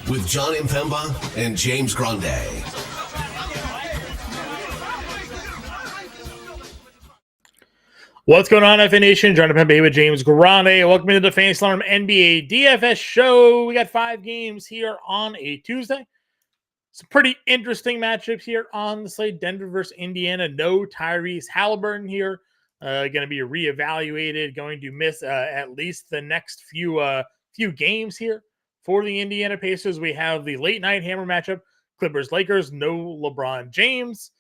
with Jon Impemba and James Grande. What's going on, FA Nation? Jon Impemba here with James Grande. Welcome to the Fantasy Alarm NBA DFS show. We got 5 games here on a Tuesday. Some pretty interesting matchups here on the slate. Denver versus Indiana. No Tyrese Halliburton here. Going to be reevaluated. Going to miss at least the next few games here for the Indiana Pacers. We have the late night hammer matchup. Clippers-Lakers. No LeBron James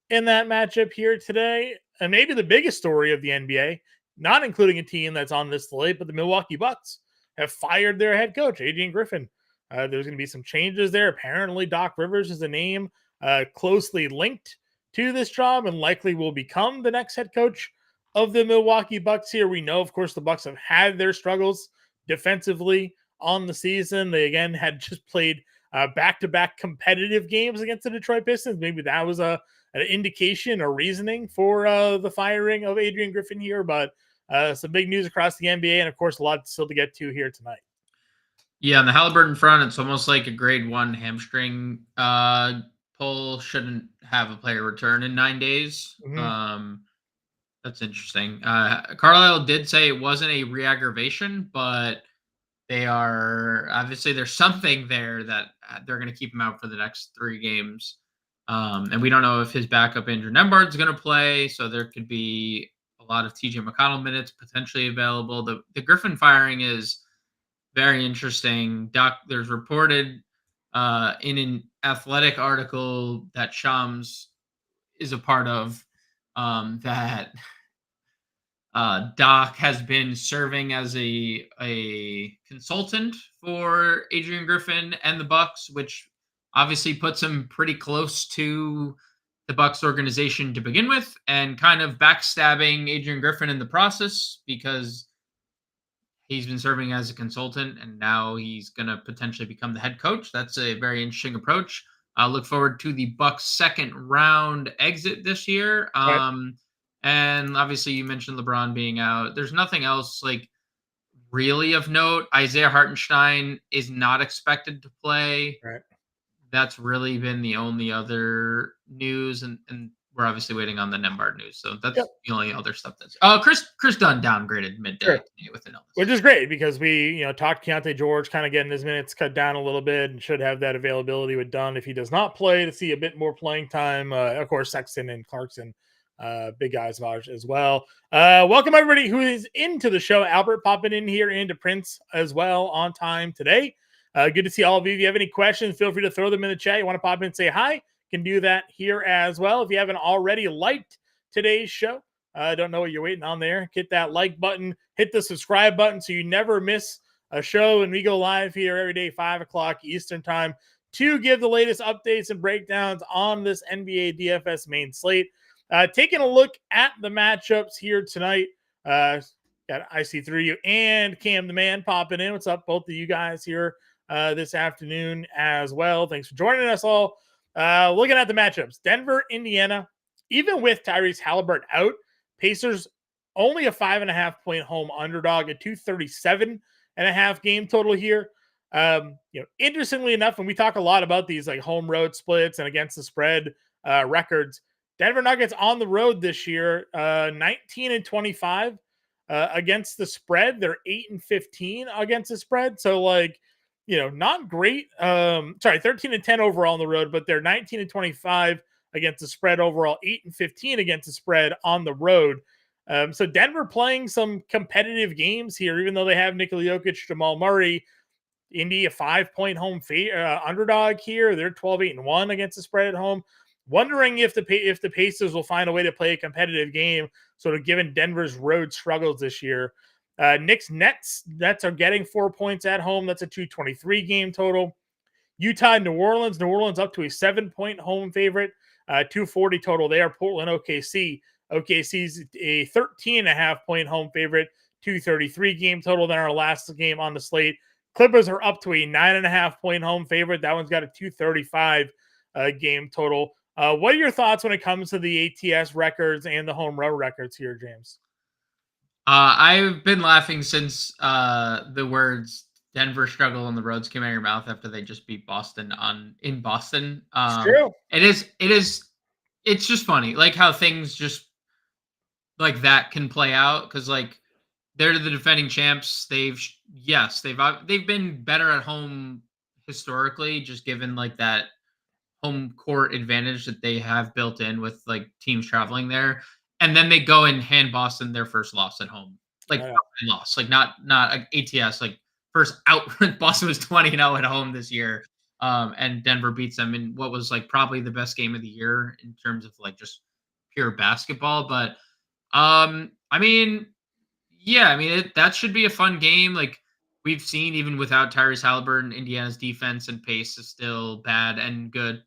in that matchup here today. And maybe the biggest story of the NBA, not including a team that's on this slate, but the Milwaukee Bucks have fired their head coach, Adrian Griffin. There's going to be some changes there. Apparently, Doc Rivers is a name closely linked to this job and likely will become the next head coach of the Milwaukee Bucks here. We know, of course, the Bucks have had their struggles defensively on the season. They, again, had just played back-to-back competitive games against the Detroit Pistons. Maybe that was an indication or reasoning for the firing of Adrian Griffin here. But some big news across the NBA and, of course, a lot still to get to here tonight. Yeah, on the Halliburton front, it's almost like a grade 1 hamstring pull. Shouldn't have a player return in 9 days. Mm-hmm. That's interesting. Carlisle did say it wasn't a re-aggravation, but they are obviously there's something there that they're going to keep him out for the next 3 games. And we don't know if his backup Andrew Nembhard's going to play, so there could be a lot of TJ McConnell minutes potentially available. The Griffin firing is very interesting. There's reported in an Athletic article that Shams is a part of that Doc has been serving as a consultant for Adrian Griffin and the Bucks, which obviously puts him pretty close to the Bucks organization to begin with, and kind of backstabbing Adrian Griffin in the process because he's been serving as a consultant and now he's going to potentially become the head coach. That's a very interesting approach. I look forward to the Bucks' second round exit this year. Right. And obviously you mentioned LeBron being out. There's nothing else like really of note. Isaiah Hartenstein is not expected to play. Right. That's really been the only other news, and we're obviously waiting on the Nembhard news. So that's the only other stuff that's Chris Dunn downgraded midday with an illness. Which is great because we, talked Keontae George kind of getting his minutes cut down a little bit and should have that availability with Dunn if he does not play to see a bit more playing time. Of course, Sexton and Clarkson, big guys as well. Welcome everybody who is into the show. Albert popping in here into Prince as well on time today. Good to see all of you. If you have any questions, feel free to throw them in the chat. You want to pop in and say hi, can do that here as well. If you haven't already liked today's show, don't know what you're waiting on there. Hit that like button, hit the subscribe button so you never miss a show. And we go live here every day, 5 o'clock Eastern time to give the latest updates and breakdowns on this NBA DFS main slate. Taking a look at the matchups here tonight. Got IC3U and Cam the Man popping in. What's up, both of you guys here this afternoon as well. Thanks for joining us all. Looking at the matchups, Denver, Indiana, even with Tyrese Halliburton out, Pacers only a 5.5 point home underdog at 237.5 game total here. Interestingly enough, when we talk a lot about these like home road splits and against the spread records, Denver Nuggets on the road this year, 19-25 against the spread. They're 8-15 against the spread. So not great. 13-10 overall on the road, but they're 19-25 against the spread overall, 8-15 against the spread on the road. So Denver playing some competitive games here, even though they have Nikola Jokic, Jamal Murray. Indy a 5-point home underdog here. They're 12-8-1 against the spread at home. Wondering if the Pacers will find a way to play a competitive game, sort of given Denver's road struggles this year. Knicks Nets are getting 4 points at home. That's a 223 game total. Utah, New Orleans up to a 7-point home favorite. 240 total there. Portland, OKC's a 13.5 point home favorite. 233 game total. Then our last game on the slate, Clippers are up to a 9.5 point home favorite. That one's got a 235 game total. What are your thoughts when it comes to the ATS records and the home run records here, James? I've been laughing since the words Denver struggle on the roads came out of your mouth after they just beat Boston in Boston. It's true. It's just funny, like how things just like that can play out because like they're the defending champs. They've been better at home historically, just given like that home court advantage that they have built in with like teams traveling there. And then they go and hand Boston their first loss at home. Like Yeah. loss, like not ATS, like first out. Boston was 20-0 at home this year. And Denver beats them in what was like probably the best game of the year in terms of like just pure basketball. But I mean, yeah, I mean that should be a fun game. Like we've seen, even without Tyrese Halliburton, Indiana's defense and pace is still bad and good,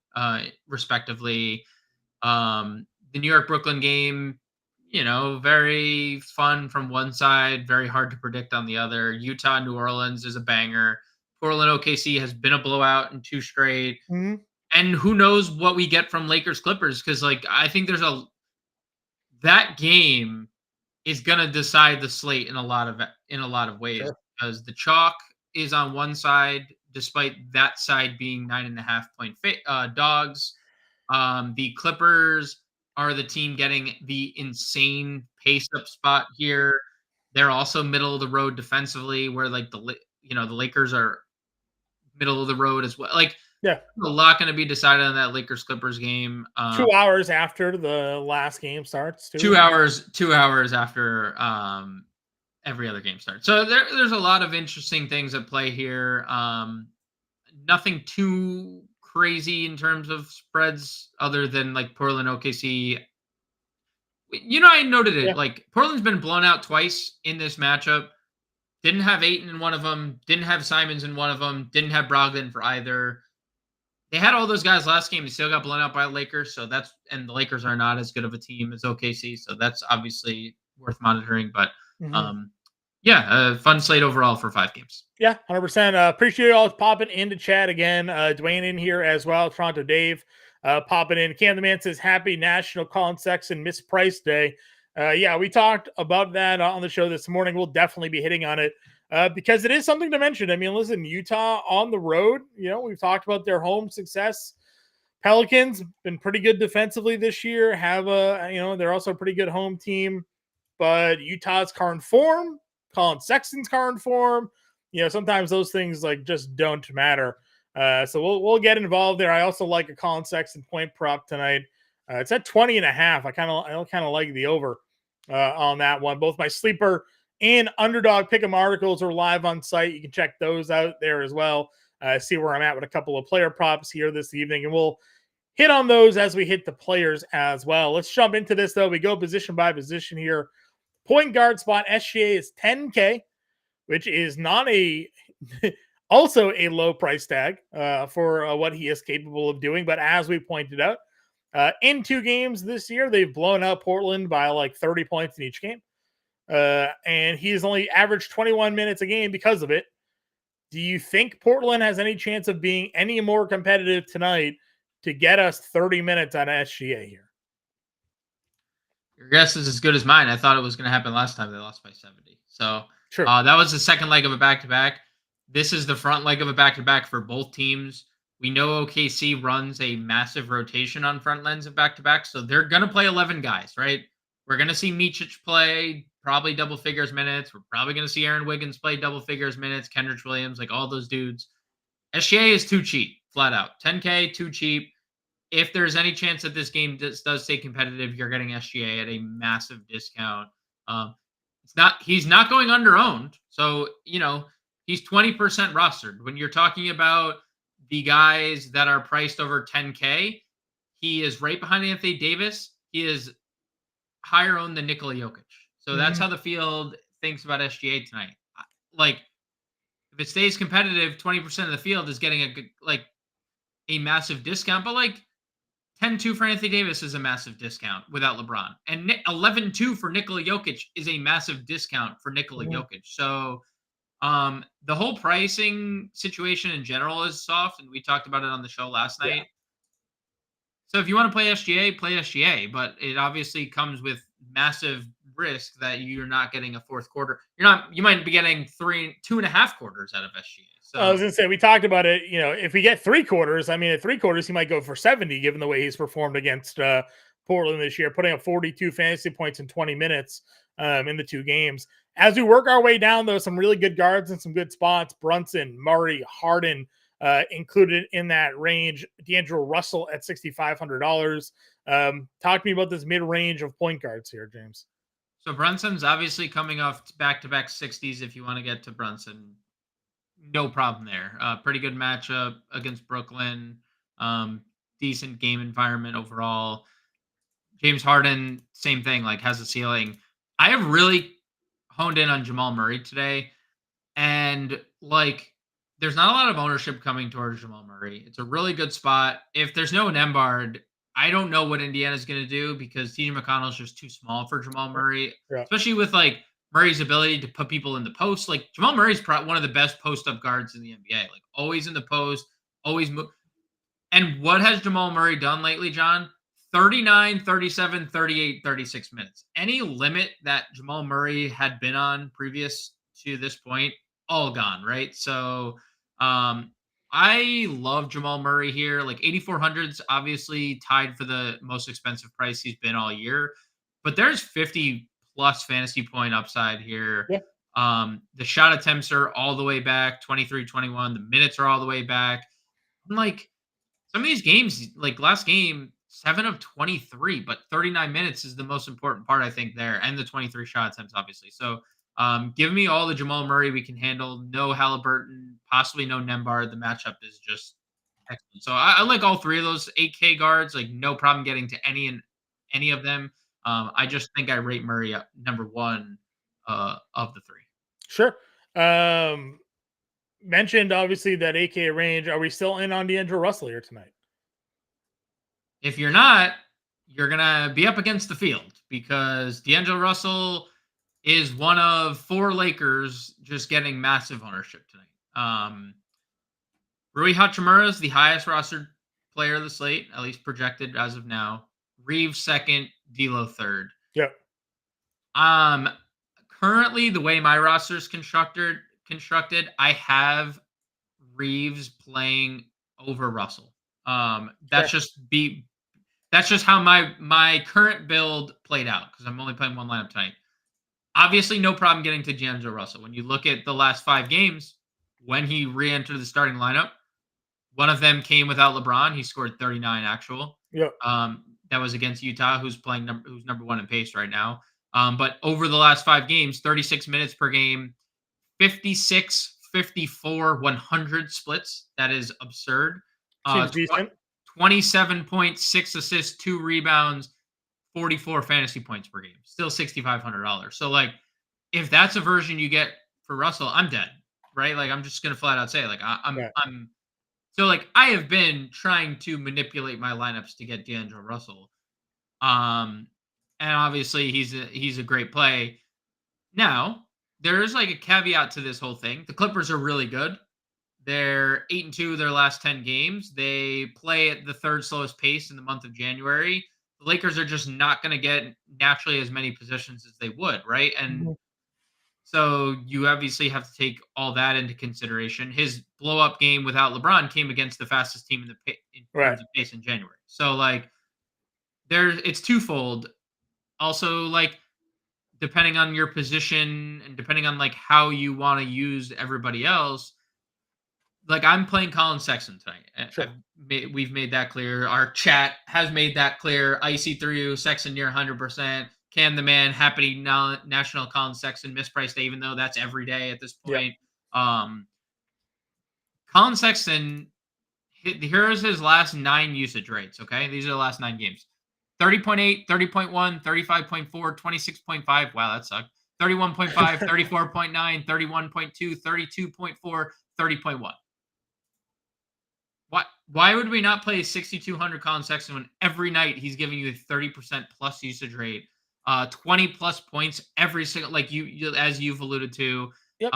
respectively. The New York Brooklyn game, very fun from one side, very hard to predict on the other. Utah New Orleans is a banger. Portland OKC has been a blowout in 2 straight. Mhm. And who knows what we get from Lakers Clippers, because like I think that game is going to decide the slate in a lot of ways. Sure. Because the chalk is on one side, despite that side being 9.5-point dogs. The Clippers are the team getting the insane pace up spot here. They're also middle of the road defensively, where like the Lakers are middle of the road as well. Like Yeah. a lot going to be decided on that Lakers Clippers game. 2 hours after the last game starts. 2 hours after every other game starts. So there's a lot of interesting things at play here. Nothing too crazy in terms of spreads other than like Portland OKC. I noted it. Yeah. Like Portland's been blown out twice in this matchup. Didn't have Ayton in one of them. Didn't have Simons in one of them. Didn't have Brogdon for either. They had all those guys last game. They still got blown out by the Lakers. And the Lakers are not as good of a team as OKC. So that's obviously worth monitoring. But fun slate overall for 5 games. Yeah, 100%. Appreciate you all popping into chat again. Dwayne in here as well. Toronto Dave popping in. Cam the Man says, happy National Colin Sexton Mispriced Day. We talked about that on the show this morning. We'll definitely be hitting on it because it is something to mention. I mean, listen, Utah on the road, we've talked about their home success. Pelicans been pretty good defensively this year, they're also a pretty good home team, but Utah's current form, Colin Sexton's current form, sometimes those things like just don't matter. So we'll get involved there. I also like a Colin Sexton point prop tonight. It's at 20.5. I kind of like the over on that one. Both my sleeper and underdog pick'em articles are live on site. You can check those out there as well. See where I'm at with a couple of player props here this evening, and we'll hit on those as we hit the players as well. Let's jump into this though. We go position by position here. Point guard spot SGA is 10K, which is not also a low price tag for what he is capable of doing. But as we pointed out, in 2 games this year, they've blown out Portland by like 30 points in each game. And he's only averaged 21 minutes a game because of it. Do you think Portland has any chance of being any more competitive tonight to get us 30 minutes on SGA here? Your guess is as good as mine. I thought it was going to happen last time they lost by 70. So Sure. That was the second leg of a back-to-back. This is the front leg of a back-to-back for both teams. We know OKC runs a massive rotation on front legs of back-to-back, so they're going to play 11 guys, right? We're going to see Micic play probably double figures minutes. We're probably going to see Aaron Wiggins play double figures minutes, Kendrick Williams, like all those dudes. SGA is too cheap, flat out. 10K, too cheap. If there's any chance that this game does stay competitive, you're getting SGA at a massive discount. He's not going under-owned, so, he's 20% rostered. When you're talking about the guys that are priced over 10K, he is right behind Anthony Davis. He is higher owned than Nikola Jokic. So that's how the field thinks about SGA tonight. Like, if it stays competitive, 20% of the field is getting a massive discount, but like 10-2 for Anthony Davis is a massive discount without LeBron. And 11-2 for Nikola Jokic is a massive discount for Nikola Jokic. So the whole pricing situation in general is soft, and we talked about it on the show last night. So if you want to play SGA, but it obviously comes with massive risk that you're not getting a fourth quarter. You might be getting 2.5 quarters out of SGA. So I was going to say, we talked about it. If we get 3 quarters, I mean, at 3 quarters, he might go for 70, given the way he's performed against Portland this year, putting up 42 fantasy points in 20 minutes in the 2 games. As we work our way down, though, some really good guards and some good spots. Brunson, Murray, Harden included in that range. D'Angelo Russell at $6,500. Talk to me about this mid-range of point guards here, James. So Brunson's obviously coming off back-to-back 60s if you want to get to Brunson. No problem there. Pretty good matchup against Brooklyn. Decent game environment overall. James Harden, same thing, like has a ceiling. I have really honed in on Jamal Murray today. And like, there's not a lot of ownership coming towards Jamal Murray. It's a really good spot. If there's no Nembhard, I don't know what Indiana's going to do because TJ McConnell's just too small for Jamal Murray, especially with like Murray's ability to put people in the post. Like Jamal Murray's one of the best post-up guards in the NBA. Like always in the post, always move. And what has Jamal Murray done lately, John? 39, 37, 38, 36 minutes. Any limit that Jamal Murray had been on previous to this point, all gone, right? So I love Jamal Murray here. Like 8,400's obviously tied for the most expensive price he's been all year, but there's 50 plus fantasy point upside here. Yeah. The shot attempts are all the way back, 23-21. The minutes are all the way back. I'm like, some of these games, like last game, 7 of 23, but 39 minutes is the most important part, I think, there, and the 23 shot attempts, obviously. So give me all the Jamal Murray we can handle. No Halliburton, possibly no Nembhard. The matchup is just excellent. So I like all 3 of those 8K guards. Like no problem getting to any of them. I just think I rate Murray up number 1 of the 3. Sure. Mentioned obviously that 8K range. Are we still in on D'Angelo Russell here tonight? If you're not, you're gonna be up against the field because D'Angelo Russell is one of 4 Lakers just getting massive ownership tonight. Rui Hachimura is the highest rostered player of the slate, at least projected as of now. Reeves second, D'Lo third. Yep. Currently, the way my roster is constructed, I have Reeves playing over Russell. That's just how my current build played out because I'm only playing one lineup tonight. Obviously, no problem getting to D'Angelo Russell. When you look at the last 5 games, when he re-entered the starting lineup, one of them came without LeBron. He scored 39 actual. Yep. That was against Utah, who's number 1 in pace right now. But over the last 5 games, 36 minutes per game, 56, 54, 100 splits. That is absurd. Seems decent. 27.6 assists, 2 rebounds, 44 fantasy points per game. Still $6,500. So like, if that's a version you get for Russell, I'm dead, right? Like I'm just gonna flat out say, like I'm. So like I have been trying to manipulate my lineups to get D'Angelo Russell, and obviously he's a great play. Now there is like a caveat to this whole thing. The Clippers are really good. They're 8-2 their last 10 games. They play at the 3rd slowest pace in the month of January. The Lakers are just not going to get naturally as many possessions as they would, right? And so you obviously have to take all that into consideration. His blow-up game without LeBron came against the fastest team in terms of pace in January. So like, it's twofold. Also, like, depending on your position and depending on like how you want to use everybody else. Like I'm playing Colin Sexton tonight. Sure. We've made that clear. Our chat has made that clear. Icy through Sexton near 100%. Cam the man, happy national Colin Sexton mispriced, even though that's every day at this point. Yep. Colin Sexton, here's his last 9 usage rates. Okay, these are the last 9 games: 30.8, 30.1, 35.4, 26.5. Wow, that sucked. 31.5, 34.9, 31.2, 32.4, 30.1. Why would we not play 6,200 Colin Sexton when every night he's giving you a 30% plus usage rate, 20 plus points every single, like you as you've alluded to. Yep.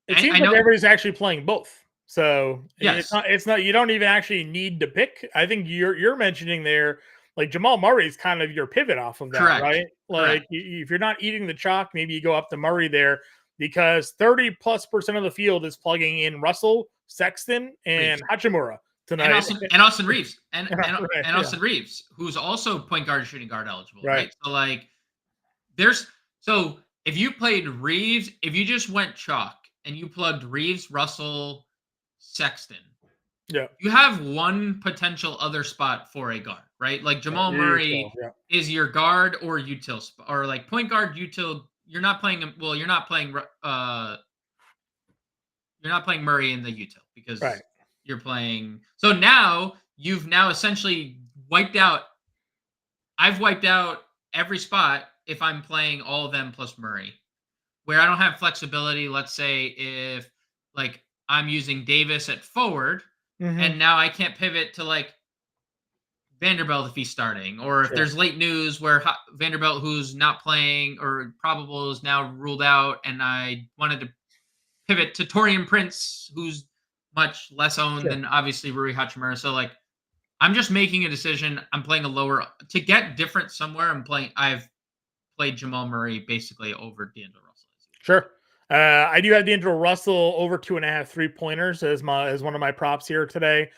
It seems like everybody's actually playing both. So yes. It's not, you don't even actually need to pick. I think you're mentioning there like Jamal Murray is kind of your pivot off of that, Correct. right? Like Correct. if you're not eating the chalk, maybe you go up to Murray there because 30+% of the field is plugging in Russell, Sexton, and Reeves. Hachimura And tonight. Austin Reeves. And Right, and Austin Reeves, who's also point guard, shooting guard eligible, right. right? So like so if you played Reeves, if you just went chalk and you plugged Reeves, Russell, Sexton, Yeah. you have one potential other spot for a guard, right? Like Jamal Murray Yeah. is your guard or util spot, or like point guard util. You're not playing him. Well, you're not playing Murray in the util because Right. you're playing. So now you've essentially wiped out. I've wiped out every spot if I'm playing all of them plus Murray, where I don't have flexibility. Let's say if like I'm using Davis at forward, and now I can't pivot to like Vanderbilt if he's starting, or if there's late news where Vanderbilt, who's not playing or probable, is now ruled out, and I wanted to pivot to Torian Prince, who's much less owned than obviously Rui Hachimura. So like, I'm just making a decision. I'm playing a lower to get different somewhere. I've played Jamal Murray basically over D'Angelo Russell. Sure. I do have D'Angelo Russell over 2.5 3-pointers as one of my props here today.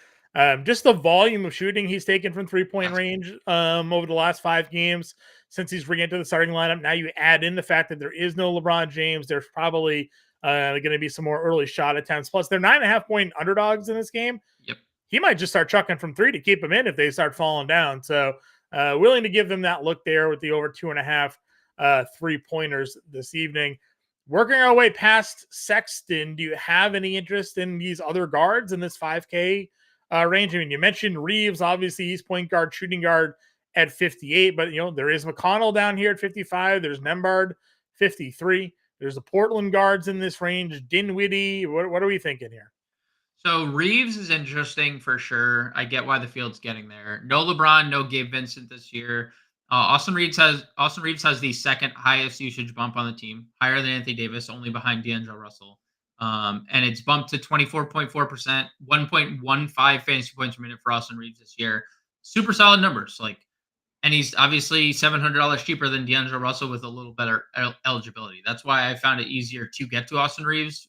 Just the volume of shooting he's taken from 3-point range over the last 5 games since he's re-entered the starting lineup. Now you add in the fact that there is no LeBron James. There's probably going to be some more early shot attempts. Plus, they're 9.5-point underdogs in this game. Yep. He might just start chucking from 3 to keep them in if they start falling down. So willing to give them that look there with the over 2.5 3-pointers this evening. Working our way past Sexton, do you have any interest in these other guards in this 5K range? I mean, you mentioned Reeves. Obviously, he's point guard, shooting guard at 58, but there is McConnell down here at 55. There's Nembhard, 53. There's the Portland guards in this range. Dinwiddie. What are we thinking here? So Reeves is interesting for sure. I get why the field's getting there. No LeBron, no Gabe Vincent this year. Austin Reeves has the second highest usage bump on the team, higher than Anthony Davis, only behind D'Angelo Russell. And it's bumped to 24.4%, 1.15 fantasy points per minute for Austin Reeves this year. Super solid numbers. And he's obviously $700 cheaper than D'Angelo Russell with a little better eligibility. That's why I found it easier to get to Austin Reeves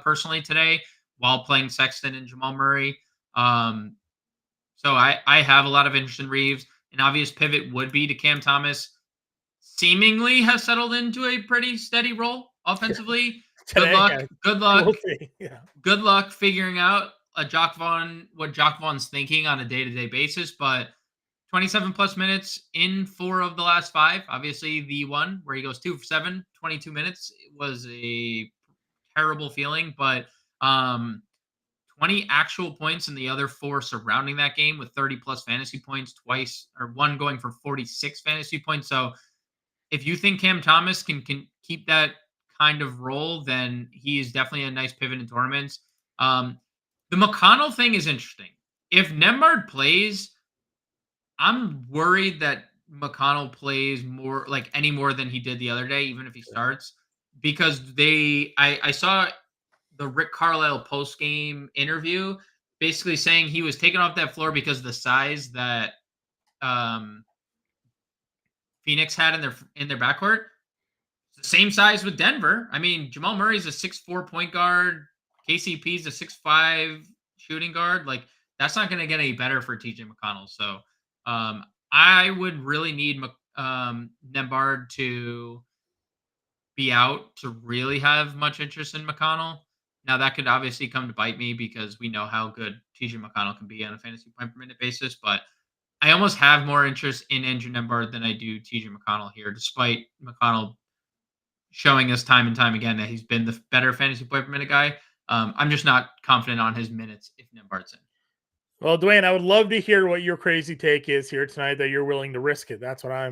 personally today while playing Sexton and Jamal Murray. So I have a lot of interest in Reeves. An obvious pivot would be to Cam Thomas. Seemingly has settled into a pretty steady role offensively. Today, good luck. We'll see. Yeah. Good luck figuring out what Jock Vaughn's thinking on a day-to-day basis. But 27 plus minutes in 4 of the last 5. Obviously, the one where he goes 2 for 7, 22 minutes was a terrible feeling. But 20 actual points in the other 4 surrounding that game with 30 plus fantasy points twice, or one going for 46 fantasy points. So if you think Cam Thomas can keep that kind of role, then he is definitely a nice pivot in tournaments. The McConnell thing is interesting. If Nembhard plays, I'm worried that McConnell plays any more than he did the other day, even if he starts, because I saw the Rick Carlisle post-game interview basically saying he was taken off that floor because of the size that Phoenix had in their backcourt. It's the same size with Denver. I mean, Jamal Murray's a 6'4" point guard. KCP's a 6'5" shooting guard. Like, that's not going to get any better for TJ McConnell. So I would really need Nembhard to be out to really have much interest in McConnell. Now, that could obviously come to bite me because we know how good TJ McConnell can be on a fantasy point per minute basis, but I almost have more interest in Andrew Nembhard than I do TJ McConnell here, despite McConnell showing us time and time again that he's been the better fantasy point per minute guy. I'm just not confident on his minutes if Nembhard's in. Well, Dwayne, I would love to hear what your crazy take is here tonight, that you're willing to risk it. That's what I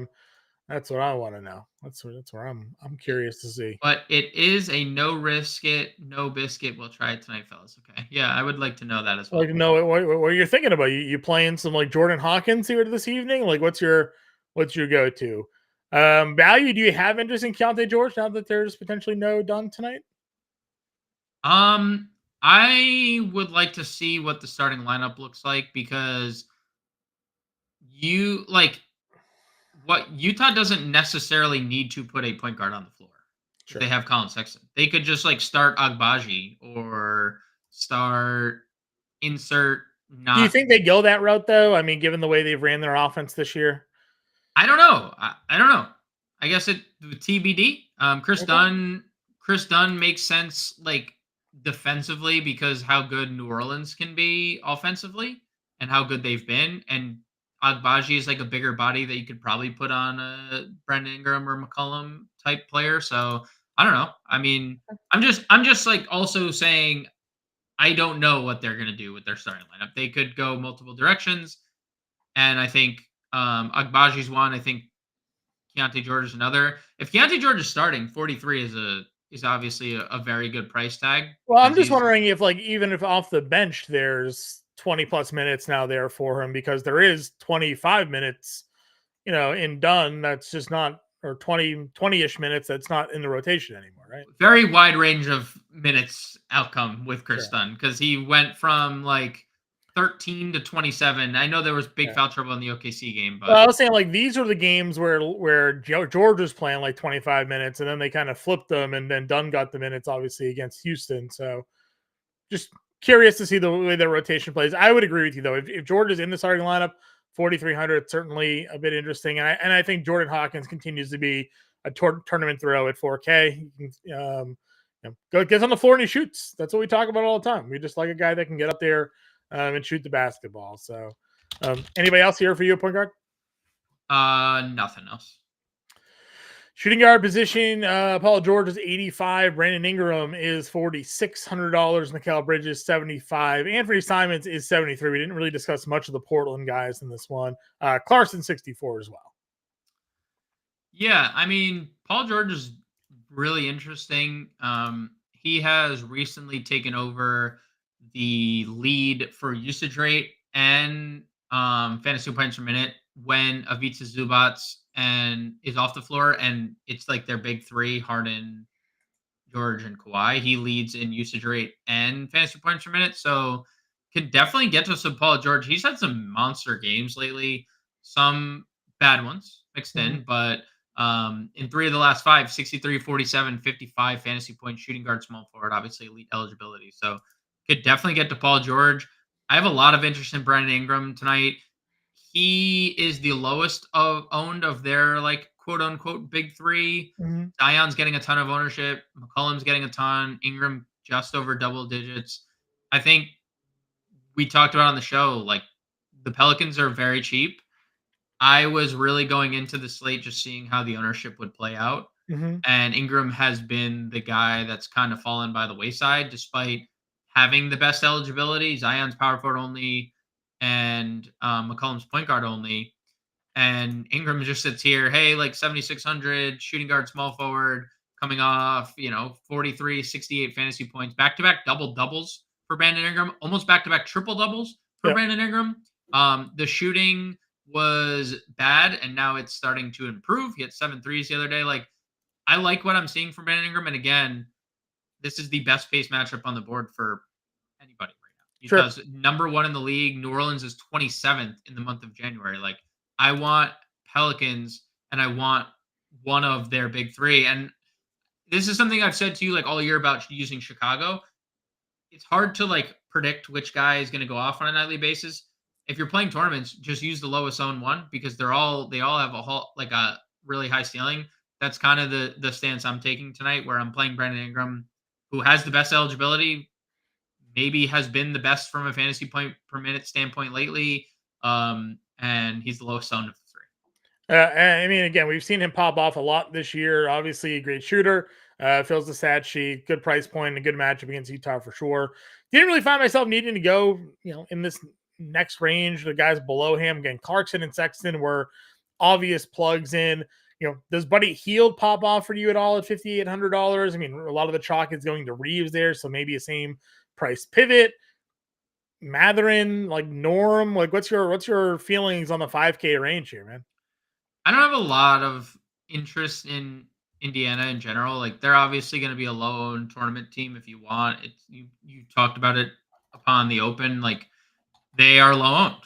want to know. That's where I'm curious to see. But it is a no risk it, no biscuit. We'll try it tonight, fellas. Okay. Yeah, I would like to know that as well. Like, know what you're thinking about. You playing some like Jordan Hawkins here this evening? Like, what's your go-to? Value, do you have interest in Keontae George now that there's potentially no done tonight? I would like to see what the starting lineup looks like, because you like what Utah doesn't necessarily need to put a point guard on the floor. If they have Colin Sexton. They could just like start Agbaji or start insert Do you not. think they go that route though? I mean, given the way they've ran their offense this year. I don't know. I don't know. I guess it TBD. Chris Dunn makes sense like defensively because how good New Orleans can be offensively and how good they've been. And Agbaji is like a bigger body that you could probably put on a Brandon Ingram or McCollum type player. So I don't know. I mean, I'm just like also saying I don't know what they're gonna do with their starting lineup. They could go multiple directions, and I think Agbaji's one. I think Keontae George is another. If Keontae George is starting, 43 is obviously a very good price tag. Well, I'm just wondering if, like, even if off the bench, there's 20 plus minutes now there for him because there is 25 minutes, in Dunn. That's just not, or 20-ish minutes. That's not in the rotation anymore, right? Very wide range of minutes outcome with Chris Dunn because he went from like 13 to 27. I know there was big foul trouble in the OKC game, but I was saying like these are the games where George was playing like 25 minutes, and then they kind of flipped them, and then Dunn got the minutes obviously against Houston. So just curious to see the way their rotation plays. I would agree with you though. If George is in the starting lineup, 4,300 certainly a bit interesting, and I think Jordan Hawkins continues to be a tournament throw at 4K. Go gets on the floor and he shoots. That's what we talk about all the time. We just like a guy that can get up there and shoot the basketball. So, anybody else here for you, point guard? Nothing else. Shooting guard position, Paul George is 85. Brandon Ingram is $4,600. Mikal Bridges, 75. Anthony Simons is 73. We didn't really discuss much of the Portland guys in this one. Clarkson, 64 as well. Yeah, I mean, Paul George is really interesting. He has recently taken over the lead for usage rate and fantasy points per minute when Ivica Zubac and is off the floor, and it's like their big three: Harden, George, and Kawhi. He leads in usage rate and fantasy points per minute, so could definitely get to some Paul George. He's had some monster games lately, some bad ones mixed in, but in 3 of the last 5, 63, 47, 55 fantasy point shooting guard, small forward, obviously elite eligibility. So could definitely get to Paul George. I have a lot of interest in Brandon Ingram tonight. He is the lowest owned of their like quote unquote big three. Zion's getting a ton of ownership. McCollum's getting a ton. Ingram just over double digits. I think we talked about on the show, like the Pelicans are very cheap. I was really going into the slate just seeing how the ownership would play out. And Ingram has been the guy that's kind of fallen by the wayside despite having the best eligibility. Zion's power forward only and McCollum's point guard only. And Ingram just sits here, hey, like 7,600, shooting guard, small forward, coming off, 43, 68 fantasy points, back-to-back double-doubles for Brandon Ingram, almost back-to-back triple-doubles for Brandon Ingram. The shooting was bad, and now it's starting to improve. He had 7 threes the other day. Like, I like what I'm seeing from Brandon Ingram. And again, this is the best pace matchup on the board for anybody right now. Because number 1 in the league, New Orleans is 27th in the month of January. Like, I want Pelicans, and I want one of their big three. And this is something I've said to you like all year about using Chicago. It's hard to like predict which guy is going to go off on a nightly basis. If you're playing tournaments, just use the lowest owned one because they all have a really high ceiling. That's kind of the stance I'm taking tonight, where I'm playing Brandon Ingram, who has the best eligibility, maybe has been the best from a fantasy point per minute standpoint lately. And he's the lowest owned of the 3. I mean, again, we've seen him pop off a lot this year. Obviously, a great shooter. Fills the stat sheet. Good price point. A good matchup against Utah for sure. Didn't really find myself needing to go, in this next range. The guys below him, again, Clarkson and Sexton were obvious plugs in. Does Buddy Hield pop off for you at all at $5,800? I mean, a lot of the chalk is going to Reeves there, so maybe a same price pivot. Matherin, like Norm, like what's your feelings on the 5K range here, man? I don't have a lot of interest in Indiana in general. Like they're obviously going to be a low-owned tournament team if you want. You talked about it upon the open. Like they are low-owned.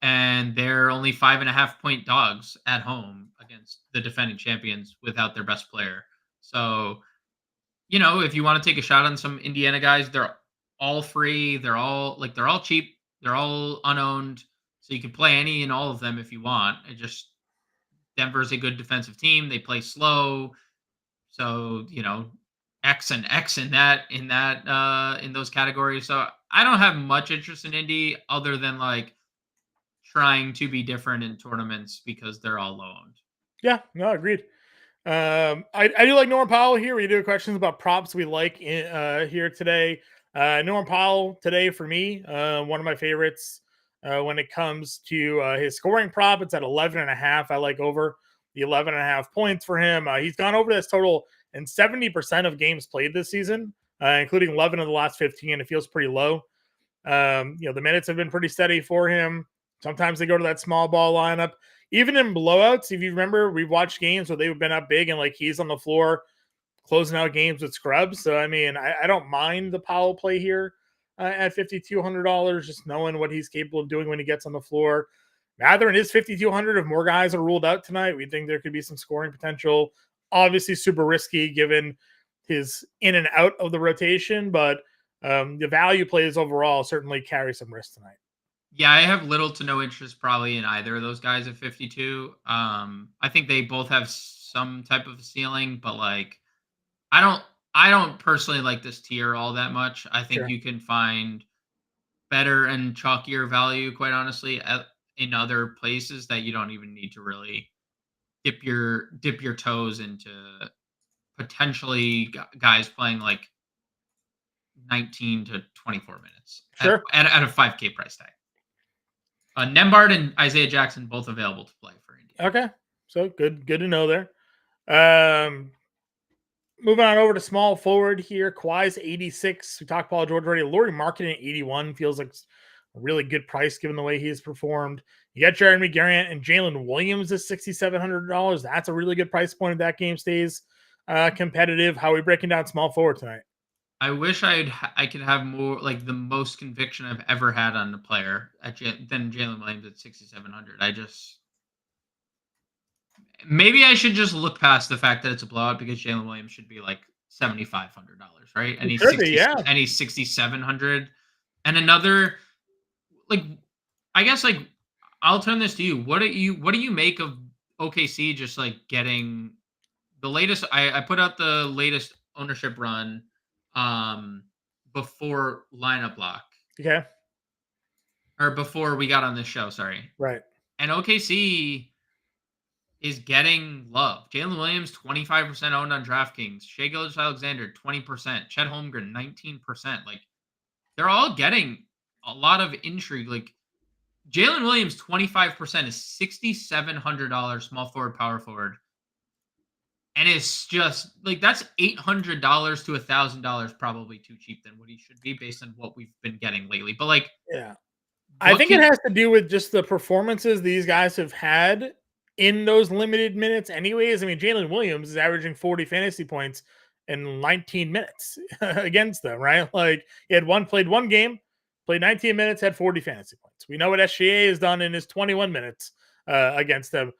and they're only 5.5-point dogs at home against the defending champions without their best player. So, if you want to take a shot on some Indiana guys, they're all free. They're all cheap. They're all unowned. So you can play any and all of them if you want. Denver's a good defensive team. They play slow. So, X and X in those categories. So I don't have much interest in Indy other than like trying to be different in tournaments because they're all low owned. Yeah, no, agreed. I do like Norman Powell here. We do questions about props we like here today. Norman Powell today for me, one of my favorites when it comes to his scoring prop. It's at 11.5. I like over the 11.5 points for him. He's gone over this total in 70% of games played this season, including 11 of the last 15. It feels pretty low. The minutes have been pretty steady for him. Sometimes they go to that small ball lineup. Even in blowouts, if you remember, we've watched games where they've been up big and like he's on the floor closing out games with scrubs. So, I mean, I don't mind the Powell play here at $5,200, just knowing what he's capable of doing when he gets on the floor. Mathurin is $5,200. If more guys are ruled out tonight, we think there could be some scoring potential. Obviously, super risky given his in and out of the rotation, but the value plays overall certainly carry some risk tonight. Yeah, I have little to no interest probably in either of those guys at 52. I think they both have some type of ceiling, but like I don't personally like this tier all that much. I think you can find better and chalkier value, quite honestly, in other places that you don't even need to really dip your toes into potentially guys playing like 19 to 24 minutes Sure. at a 5K price tag. Nembhard and Isaiah Jackson both available to play for India. Okay, so good to know there. Moving on over to small forward here, Kawhi's 86. We talked Paul George already. Lauri Markkanen at 81 feels like a really good price given the way he has performed. You got Jeremy Grant and Jalen Williams at $6,700. That's a really good price point if that game stays competitive. How are we breaking down small forward tonight? I wish I could have more, like the most conviction I've ever had on a player than Jalen Williams at 6,700. Maybe I should just look past the fact that it's a blowout because Jalen Williams should be like $7,500, right? And he's 6,700. And another, like, I guess like I'll turn this to you. What do you make of OKC just like getting the latest? I put out the latest ownership run before lineup lock. Okay. Or before we got on this show, sorry. Right. And OKC is getting love. Jalen Williams, 25% owned on DraftKings. Shai Gilgeous-Alexander, 20%. Chet Holmgren, 19%. Like, they're all getting a lot of intrigue. Like, Jalen Williams, 25% is $6,700 small forward, power forward. And it's just, like, that's $800 to $1,000 probably too cheap than what he should be based on what we've been getting lately. But, like, yeah. I think it has to do with just the performances these guys have had in those limited minutes anyways. I mean, Jalen Williams is averaging 40 fantasy points in 19 minutes against them, right? Like, he had played one game, played 19 minutes, had 40 fantasy points. We know what SGA has done in his 21 minutes against them.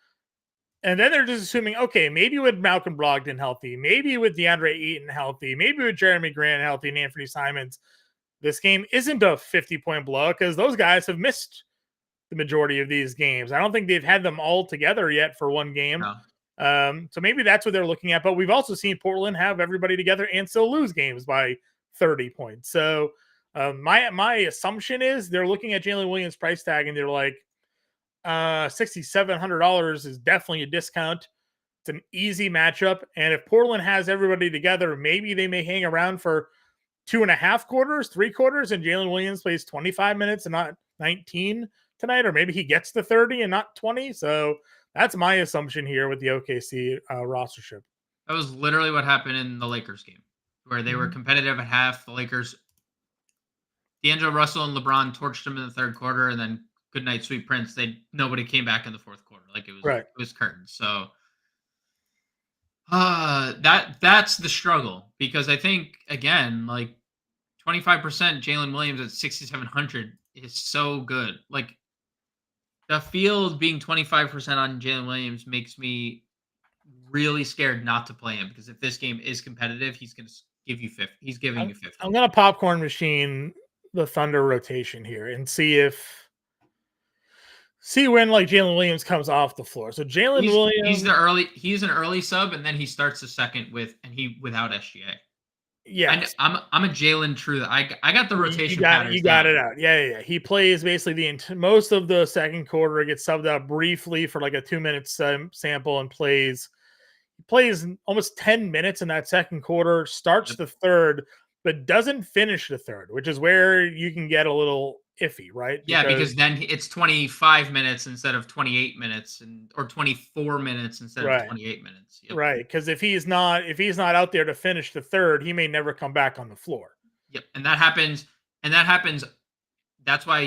And then they're just assuming, okay, maybe with Malcolm Brogdon healthy, maybe with DeAndre Ayton healthy, maybe with Jeremy Grant healthy and Anthony Simons, this game isn't a 50-point blowout because those guys have missed the majority of these games. I don't think they've had them all together yet for one game. No. So maybe that's what they're looking at. But we've also seen Portland have everybody together and still lose games by 30 points. So my assumption is they're looking at Jalen Williams' price tag and they're like, $6,700 is definitely a discount. It's an easy matchup. And if Portland has everybody together, maybe they may hang around for 2.5 quarters, 3 quarters, and Jalen Williams plays 25 minutes and not 19 tonight, or maybe he gets to 30 and not 20. So that's my assumption here with the OKC rostership. That was literally what happened in the Lakers game, where they were competitive at half. The Lakers, D'Angelo Russell and LeBron torched them in the third quarter, and then good night, sweet prince. Nobody came back in the fourth quarter. Like it was curtains. So that's the struggle, because I think again, like 25% Jalen Williams at 6,700 is so good. Like The field being 25% on Jalen Williams makes me really scared not to play him, because if this game is competitive, he's going to give you 50. He's giving you 50. I'm gonna popcorn machine the Thunder rotation here and see when like Jalen Williams comes off the floor. So Jalen Williams, he's an early sub, and then he starts the second without SGA. yes, I'm a Jalen true. I got the rotation. You got it out. Yeah. He plays basically most of the second quarter. Gets subbed out briefly for like a 2-minute sample and plays almost 10 minutes in that second quarter. Starts the third, but doesn't finish the third, which is where you can get a little iffy, right? Yeah, because then it's 25 minutes instead of 28 minutes, or 24 minutes instead of 28 minutes. Yep. Right, because if he's not out there to finish the third, he may never come back on the floor. Yep, and that happens. That's why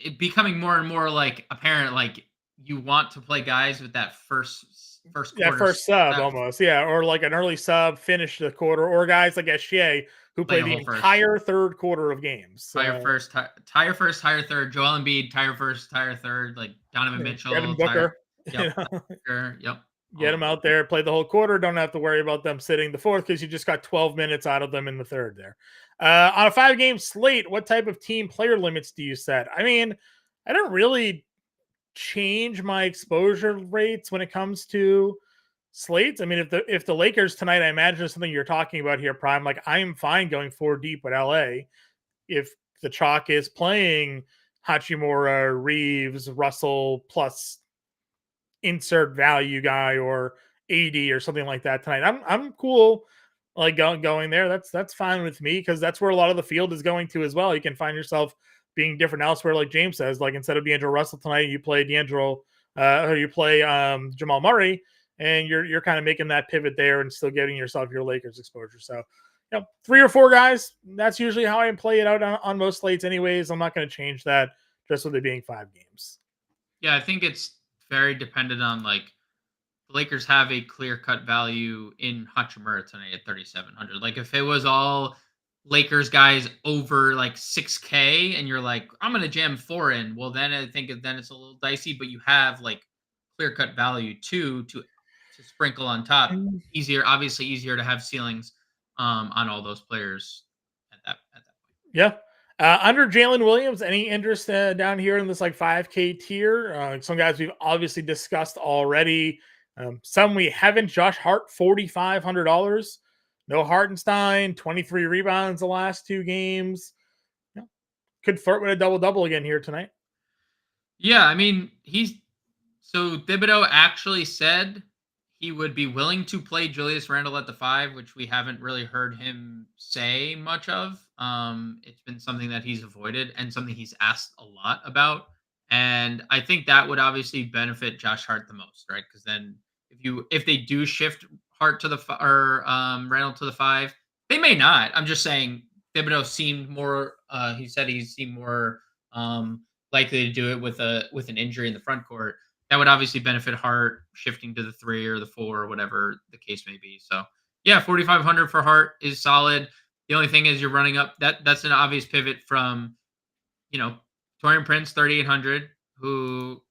it becoming more and more like apparent, like you want to play guys with that first quarter, first sub almost, or like an early sub, finish the quarter, or guys like SGA who play the entire third quarter of games. Tire first, tire third. Joel Embiid, tire first, tire third. Like Donovan Mitchell, Devin Booker. Yep. Get them out there, play the whole quarter. Don't have to worry about them sitting the fourth because you just got 12 minutes out of them in the third there. On a 5-game slate, what type of team player limits do you set? I mean, I don't really change my exposure rates when it comes to slates. I mean, if the Lakers tonight, I imagine is something you're talking about here, Prime. Like, I am fine going 4 deep with LA if the chalk is playing Hachimura, Reeves, Russell plus insert value guy or AD or something like that tonight. I'm cool like going there. That's fine with me because that's where a lot of the field is going to as well. You can find yourself being different elsewhere, like James says. Like instead of D'Angelo Russell tonight, you play or you play Jamal Murray, and you're kind of making that pivot there and still getting yourself your Lakers exposure. So, 3 or 4 guys. That's usually how I play it out on most slates, anyways. I'm not going to change that just with it being 5 games. Yeah, I think it's very dependent on like the Lakers have a clear-cut value in Hachimura tonight at 3,700. Like if it was all Lakers guys over like 6K and you're like, I'm going to jam 4 in, well, then I think then it's a little dicey, but you have like clear-cut value too to sprinkle on top. Obviously easier to have ceilings on all those players at that point. Yeah. Under Jalen Williams, any interest down here in this like 5K tier? Some guys we've obviously discussed already. Some we haven't. Josh Hart, $4,500. No Hartenstein, 23 rebounds the last 2 games. Could flirt with a double-double again here tonight. Yeah, I mean, so Thibodeau actually said he would be willing to play Julius Randle at the 5, which we haven't really heard him say much of. It's been something that he's avoided and something he's asked a lot about. And I think that would obviously benefit Josh Hart the most, right? Because then if they do shift Hart to Randle to the 5, they may not. I'm just saying Thibodeau seemed more. He said he seemed more likely to do it with an injury in the front court. That would obviously benefit Hart shifting to the 3 or the 4 or whatever the case may be. So yeah, 4,500 for Hart is solid. The only thing is you're running up. That's an obvious pivot from, Taurean Prince, 3,800, who,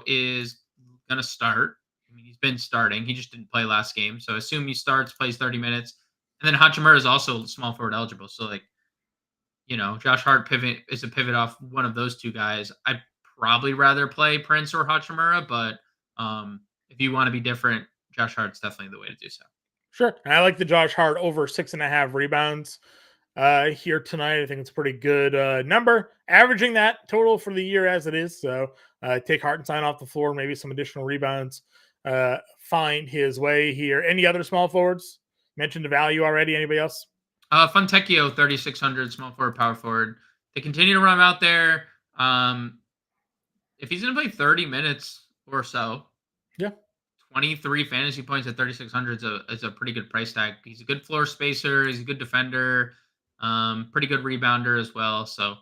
is going to start. I mean, he's been starting. He just didn't play last game. So assume he starts, plays 30 minutes. And then Hachimura is also small forward eligible. So like, Josh Hart is a pivot off one of those 2 guys. I'd probably rather play Prince or Hachimura, but if you want to be different, Josh Hart's definitely the way to do so. Sure. I like the Josh Hart over 6.5 rebounds here tonight. I think it's a pretty good number, averaging that total for the year as it is. So take Hartenstein off the floor, maybe some additional rebounds, find his way here. Any other small forwards? Mentioned the value already. Anybody else? Fontecchio, 3,600, small forward, power forward. They continue to run him out there. If he's going to play 30 minutes or so, 23 fantasy points at 3,600 is a pretty good price tag. He's a good floor spacer. He's a good defender. Pretty good rebounder as well. So,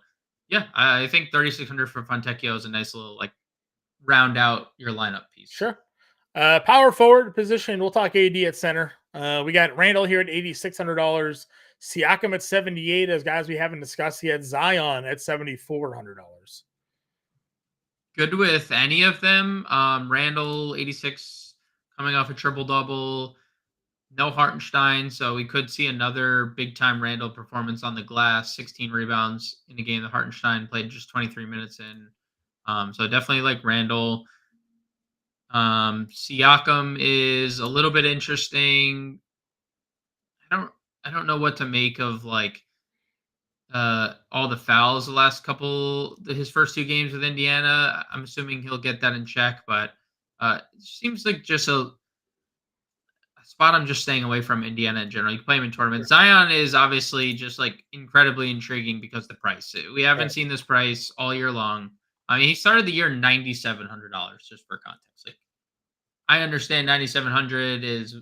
yeah, I think 3,600 for Fontecchio is a nice little like round out your lineup piece. Sure. Power forward position. We'll talk AD at center. We got Randall here at $8,600. Siakam at 78. As guys we haven't discussed yet. Zion at $7,400. good with any of them. Randall, 86, coming off a triple-double. No Hartenstein, so we could see another big-time Randall performance on the glass, 16 rebounds in a game that Hartenstein played just 23 minutes in. So definitely like Randall. Siakam is a little bit interesting. I don't I don't know what to make of like all the fouls the last his first two games with Indiana. I'm assuming he'll get that in check, but it seems like just a spot I'm just staying away from Indiana in general. You can play him in tournaments. Zion is obviously just like incredibly intriguing because the price. We haven't seen this price all year long. I mean, he started the year $9,700 just for context. Like, I understand 9,700 is,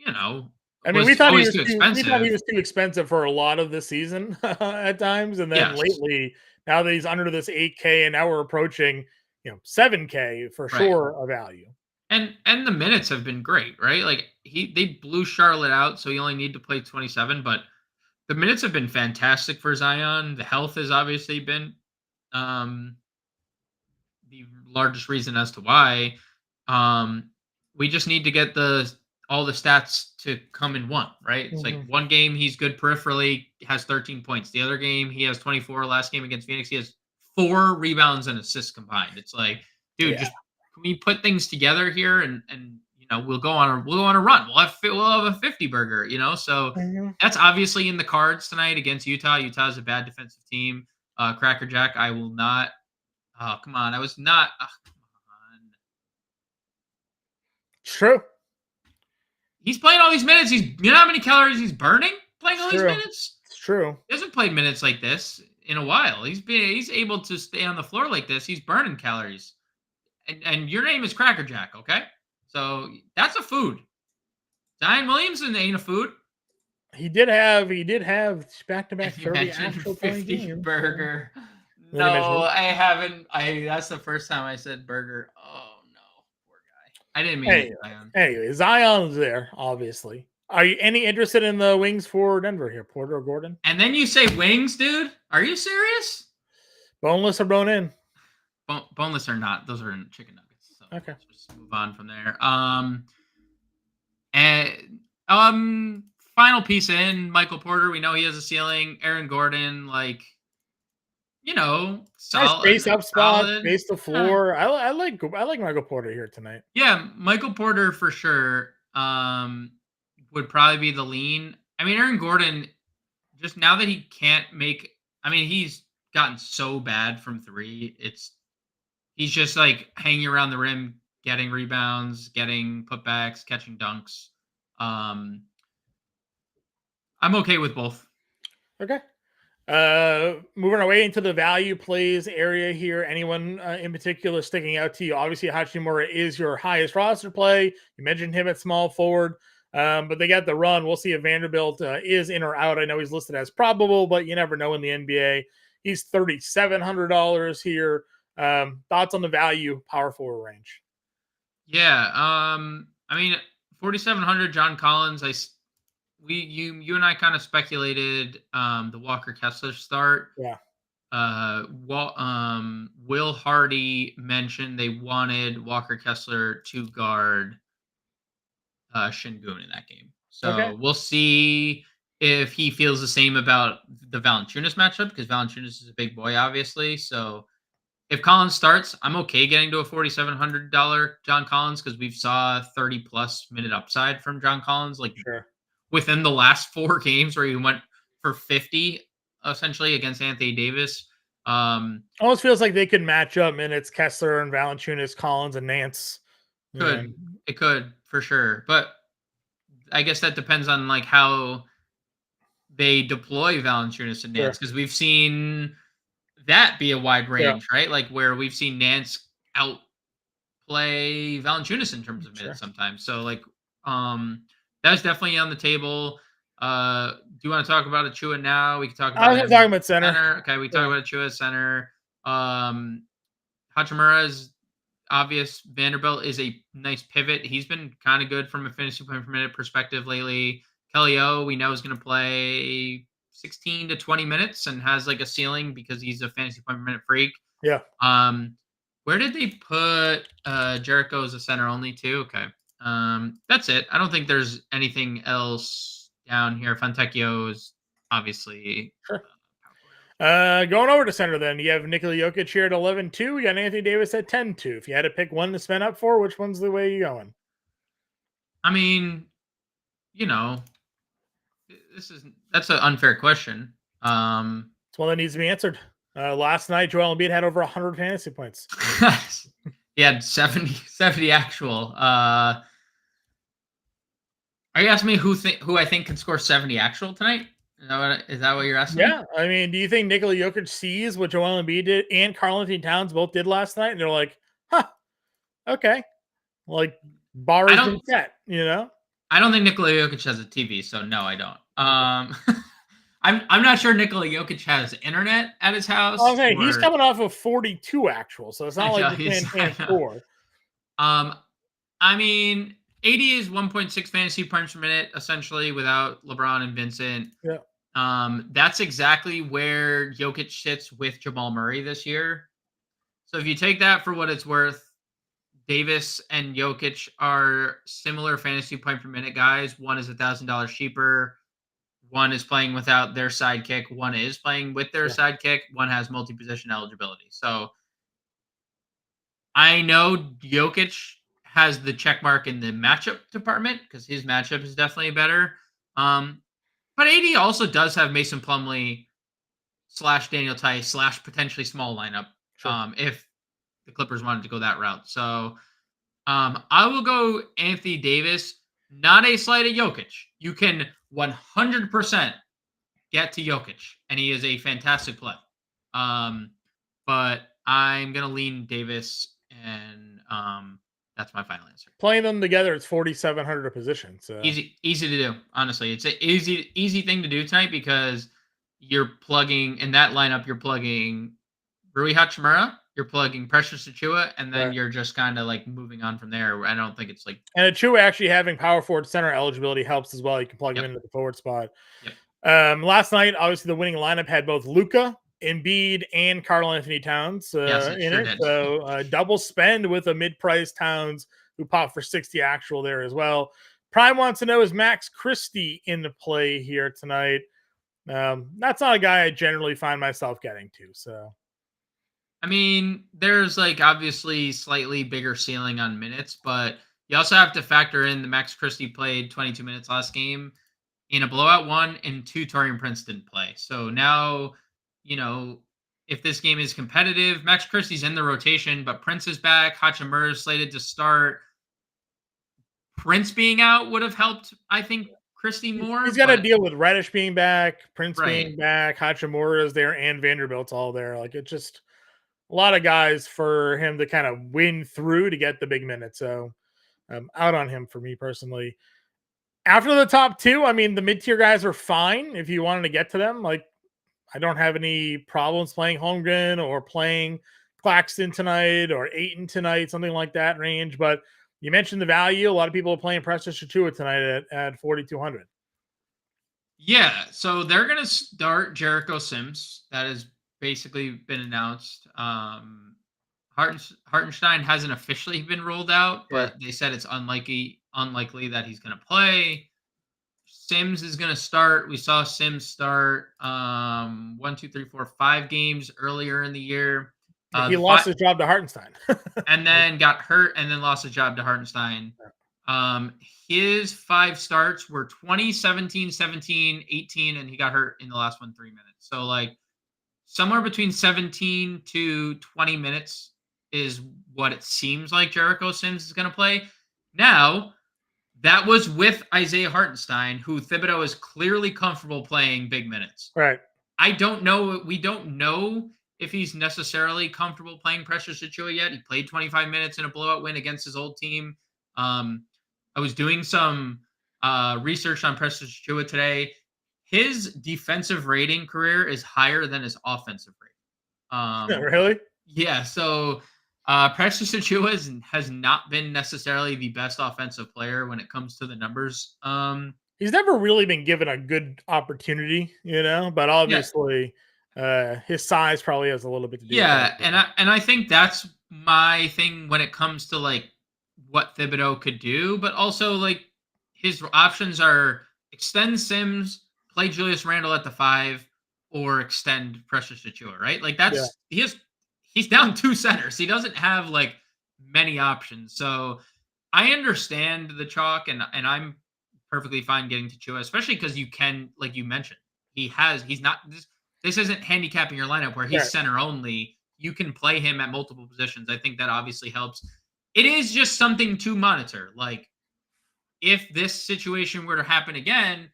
I mean, was always too we thought he expensive. was too expensive for a lot of the season at times, and then Yes, lately, now that he's under this 8K, and now we're approaching 7K for right. sure a value. And the minutes have been great, right? Like they blew Charlotte out, so you only need to play 27, but the minutes have been fantastic for Zion. The health has obviously been um the largest reason as to why. Um, we just need to get all the stats to come in one, right? It's like one game he's good peripherally, has 13 points. The other game he has 24. Last game against Phoenix, he has 4 rebounds and assists combined. It's like, dude, just can we put things together here and we'll go on a run. We'll have a 50 burger, So that's obviously in the cards tonight against Utah. Utah's a bad defensive team. Cracker Jack, I will not. Oh, come on. I was not. Oh, come on. It's true. He's playing all these minutes. You know how many calories he's burning playing all these True. minutes? It's true. He hasn't played minutes like this in a while. He's able to stay on the floor like this. He's burning calories. And your name is Cracker Jack, okay? So that's a food. Zion Williamson ain't a food. He did have back-to-back You 30 mentioned actual point 50 games. burger. Then No, he mentioned- I haven't. That's the first time I said burger. Oh no, poor guy. I didn't mean it, Zion. Anyway, Zion's there, obviously. Are you any interested in the wings for Denver here, Porter or Gordon? And then you say wings, dude? Are you serious? Boneless or bone in? Boneless or not? Those are chicken nuggets. So Okay. let's just move on from there. Final piece in Michael Porter. We know he has a ceiling. Aaron Gordon, solid. Nice base up spot, solid. base the floor. I like Michael Porter here tonight. Yeah, Michael Porter for sure. Would probably be the lean. I mean, Aaron Gordon, just now that he can't make. I mean, he's gotten so bad from three. He's just like hanging around the rim, getting rebounds, getting putbacks, catching dunks. I'm okay with both. Okay. Moving our way into the value plays area here. Anyone in particular sticking out to you? Obviously, Hachimura is your highest roster play. You mentioned him at small forward, but they got the run. We'll see if Vanderbilt is in or out. I know he's listed as probable, but you never know in the NBA. He's $3,700 here. Thoughts on the value power forward range? Yeah. I mean, 4,700 John Collins. You and I kind of speculated the Walker Kessler start. Yeah. Will Hardy mentioned they wanted Walker Kessler to guard Şengün in that game. So we'll see if he feels the same about the Valanciunas matchup, because Valanciunas is a big boy, obviously. So if Collins starts, I'm okay getting to a $4,700 John Collins, because we've saw 30+ minute upside from John Collins. Within the last 4 games where he went for 50 essentially against Anthony Davis. Almost feels like they could match up minutes, Kessler and Valanciunas, Collins and Nance. It could for sure. But I guess that depends on like how they deploy Valanciunas and Nance, because we've seen that be a wide range, right? Like where we've seen Nance outplay Valanciunas in terms of minutes sometimes. So like that's definitely on the table. Do you want to talk about Achua now? We can talk about. I was talking about center. Okay, we talk about Achua center. Hachimura is obvious. Vanderbilt is a nice pivot. He's been kind of good from a fantasy point per minute perspective lately. Kelly O, we know, is going to play 16 to 20 minutes and has like a ceiling because he's a fantasy point per minute freak. Yeah. Where did they put Jericho as a center only too? Okay. That's it. I don't think there's anything else down here. Fontecchio is obviously Sure. power forward. Going over to center then, you have Nikola Jokic here at 11-2. We got Anthony Davis at 10-2. If you had to pick one to spend up for, which one's the way you going? I mean, you know, that's an unfair question. It's one that needs to be answered. Last night, Joel Embiid had over 100 fantasy points. He had 70 actual. Are you asking me who I think can score 70 actual tonight? Is that what you're asking? Yeah. I mean, do you think Nikola Jokic sees what Joel Embiid did and Karl-Anthony Towns both did last night? And they're like, huh, okay. Like, bar has been set, you know? I don't think Nikola Jokic has a TV, so no, I don't. I'm not sure Nikola Jokic has internet at his house. Okay, he's coming off of 42 actual, so it's not like he's playing 4. I mean, 80 is 1.6 fantasy points per minute, essentially, without LeBron and Vincent. Yeah. That's exactly where Jokic sits with Jamal Murray this year. So if you take that for what it's worth, Davis and Jokic are similar fantasy point per minute guys. One is $1,000 cheaper. One is playing without their sidekick. One is playing with their sidekick. One has multi-position eligibility. So I know Jokic has the check mark in the matchup department because his matchup is definitely better. But AD also does have Mason Plumlee / Daniel Tice / potentially small lineup if the Clippers wanted to go that route. So I will go Anthony Davis, not a slight at Jokic. You can 100% get to Jokic, and he is a fantastic play. But I'm going to lean Davis, and that's my final answer. Playing them together, it's 4,700 a position. So easy to do. Honestly, it's an easy thing to do tonight because you're plugging in that lineup. You're plugging Rui Hachimura, you're plugging Precious Achiuwa, and then you're just kind of like moving on from there. I don't think it's like Achiuwa actually having power forward center eligibility helps as well. You can plug him into the forward spot. Last night, obviously, the winning lineup had both Luka, Embiid, and Karl-Anthony Towns in it. So double spend with a mid-price Towns who popped for 60 actual there as well. Prime wants to know, is Max Christie in the play here tonight? That's not a guy I generally find myself getting to. So, I mean, there's like obviously slightly bigger ceiling on minutes, but you also have to factor in the Max Christie played 22 minutes last game in a blowout 1 and 2 Taurean Prince didn't play. So now, if this game is competitive, Max Christie's in the rotation, but Prince is back. Hachimura is slated to start. Prince being out would have helped, I think, Christie more. He's got to deal with Reddish being back, Prince being back, Hachimura is there, and Vanderbilt's all there. Like, it's just a lot of guys for him to kind of win through to get the big minutes. So out on him for me personally. After the top 2, I mean, the mid-tier guys are fine if you wanted to get to them. Like, I don't have any problems playing Holmgren or playing Claxton tonight or Ayton tonight, something like that range. But you mentioned the value. A lot of people are playing Precious Achiuwa tonight at 4,200. Yeah, so they're going to start Jericho Sims. That has basically been announced. Hartenstein hasn't officially been rolled out, but they said it's unlikely that he's going to play. Sims is going to start. We saw Sims start 1, 2, 3, 4, 5 games earlier in the year. He lost his job to Hartenstein. and then got hurt and then lost his job to Hartenstein. His 5 starts were 20, 17, 17, 18, and he got hurt in the last 3 minutes. So like somewhere between 17 to 20 minutes is what it seems like Jericho Sims is going to play. Now, that was with Isaiah Hartenstein, who Thibodeau is clearly comfortable playing big minutes. Right. I don't know. We don't know if he's necessarily comfortable playing Precious Achiuwa yet. He played 25 minutes in a blowout win against his old team. I was doing some research on Precious Achiuwa today. His defensive rating career is higher than his offensive rating. Really? Yeah. So Precious Achiuwa has not been necessarily the best offensive player when it comes to the numbers. He's never really been given a good opportunity, but obviously His size probably has a little bit to do with Yeah, that. and I think that's my thing when it comes to like what Thibodeau could do, but also like his options are extend Sims, play Julius Randle at the 5, or extend Precious Achua, right? Like Yeah. he's down 2 centers. He doesn't have like many options. So I understand the chalk, and I'm perfectly fine getting to Chua, especially because you can, like you mentioned, he's not this isn't handicapping your lineup where he's Right. center only. You can play him at multiple positions. I think that obviously helps. It is just something to monitor. Like if this situation were to happen again,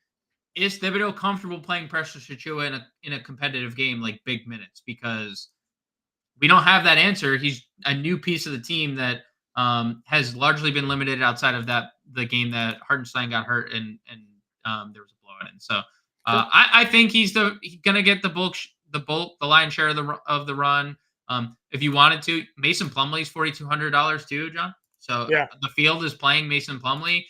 is Thibodeau comfortable playing Precious Achua in a competitive game like big minutes? Because we don't have that answer. He's a new piece of the team that has largely been limited outside of the game that Hartenstein got hurt and there was a blowout in. So I think he's gonna get the lion's share of the run. If you wanted to, Mason Plumlee's $4,200 too, John. So Yeah. the field is playing Mason Plumlee.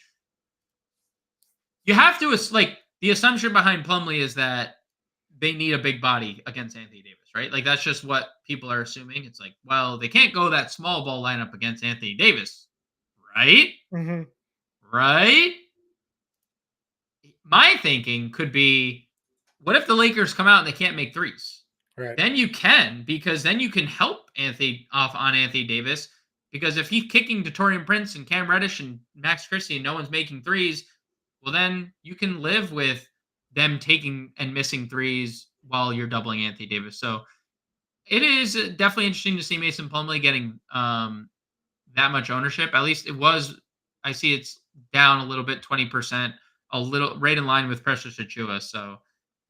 You have to like the assumption behind Plumlee is that they need a big body against Anthony Davis, right? Like that's just what people are assuming. It's like, well, they can't go that small ball lineup against Anthony Davis, right? Mm-hmm. Right? My thinking could be, what if the Lakers come out and they can't make threes? Right. Then you can, because then you can help Anthony off on Anthony Davis. Because if he's kicking to Taurean Prince and Cam Reddish and Max Christie and no one's making threes, well, then you can live with them taking and missing threes while you're doubling Anthony Davis. So it is definitely interesting to see Mason Plumlee getting that much ownership. At least it was. I see it's down a little bit, 20%, a little right in line with Precious Achua. So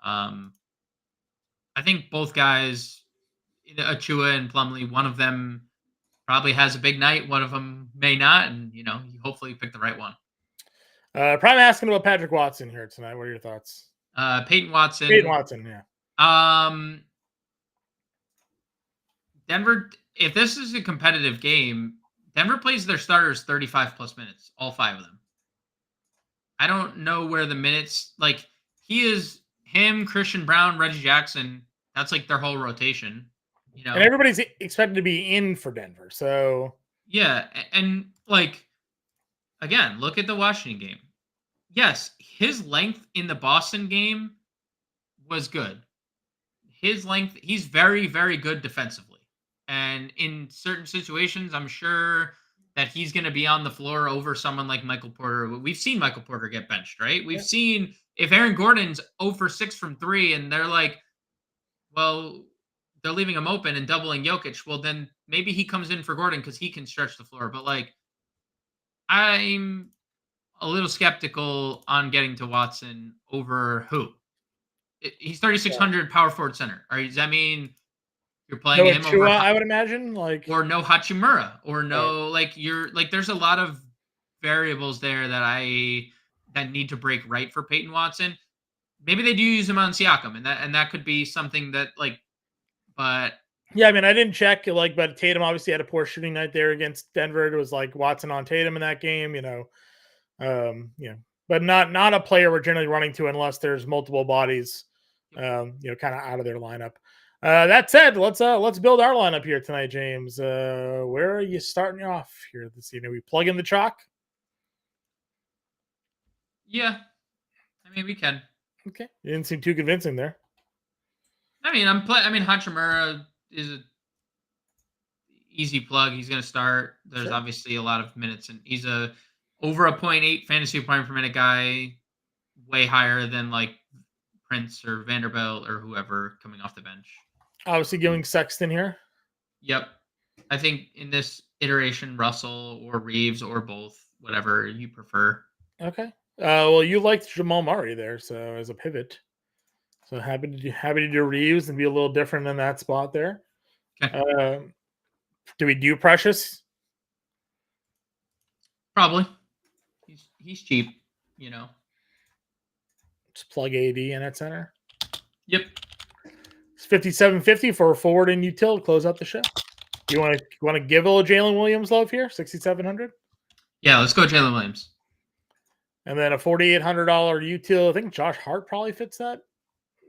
I think both guys, Achua and Plumlee, one of them probably has a big night. One of them may not, and you hopefully pick the right one. Probably asking about Patrick Watson here tonight. What are your thoughts? Peyton Watson. Peyton Watson, yeah. Denver, if this is a competitive game, Denver plays their starters 35 plus minutes, all 5 of them. I don't know where the minutes, like him, Christian Brown, Reggie Jackson, that's like their whole rotation. And everybody's expected to be in for Denver. So yeah, and like again, look at the Washington game. Yes, his length in the Boston game was good. His length, he's very, very good defensively. And in certain situations, I'm sure that he's going to be on the floor over someone like Michael Porter. We've seen Michael Porter get benched, right? We've seen if Aaron Gordon's 0 for 6 from 3 and they're like, well, they're leaving him open and doubling Jokic. Well, then maybe he comes in for Gordon because he can stretch the floor. But like, I'm a little skeptical on getting to Watson over who? He's 3,600 power forward center. Does that mean you're playing him over? I would imagine, or no Hachimura, or no, there's a lot of variables there that need to break right for Peyton Watson. Maybe they do use him on Siakam, and that could be something that but yeah, I mean, I didn't check but Tatum obviously had a poor shooting night there against Denver. It was like Watson on Tatum in that game, but not a player we're generally running to unless there's multiple bodies, kind of out of their lineup. That said, let's build our lineup here tonight, James. Where are you starting off here this evening? We plug in the chalk. Yeah, I mean we can. Okay, you didn't seem too convincing there. I mean, Hachimura is a easy plug. He's going to start. There's obviously a lot of minutes, and he's over a 0.8 fantasy point per minute guy, way higher than like Prince or Vanderbilt or whoever coming off the bench. Obviously going Sexton here. Yep. I think in this iteration, Russell or Reeves or both, whatever you prefer. Okay. Well, you liked Jamal Murray there, so as a pivot. So happy to do Reeves and be a little different in that spot there. Okay. Do we do Precious? Probably. He's cheap, Just plug AD in at center. Yep. It's $57.50 for a forward and util to close out the show. You want to give a little Jalen Williams love here? $6,700. Yeah, let's go Jalen Williams. And then a $4,800 util. I think Josh Hart probably fits that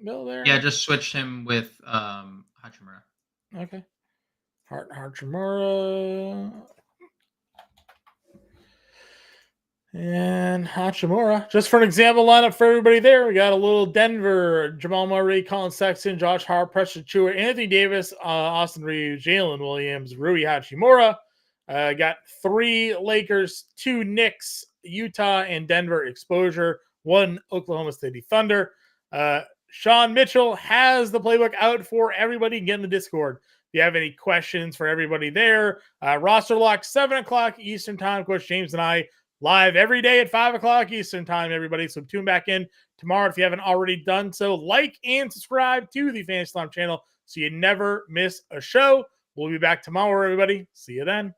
Bill there? Yeah, just switched him with Hachimura. Okay. Hachimura. And Hachimura. Just for an example lineup for everybody there, we got a little Denver, Jamal Murray, Colin Sexton, Josh Hart, Preston Chua, Anthony Davis, Austin Reeves, Jalen Williams, Rui Hachimura. Got 3 Lakers, 2 Knicks, Utah, and Denver exposure, 1 Oklahoma City Thunder. Sean Mitchell has the playbook out for everybody. Get in the Discord. If you have any questions for everybody there, roster lock 7 o'clock Eastern time. Coach James and I live every day at 5 o'clock Eastern time, everybody. So tune back in tomorrow if you haven't already done so. Like and subscribe to the Fantasy Slam channel so you never miss a show. We'll be back tomorrow, everybody. See you then.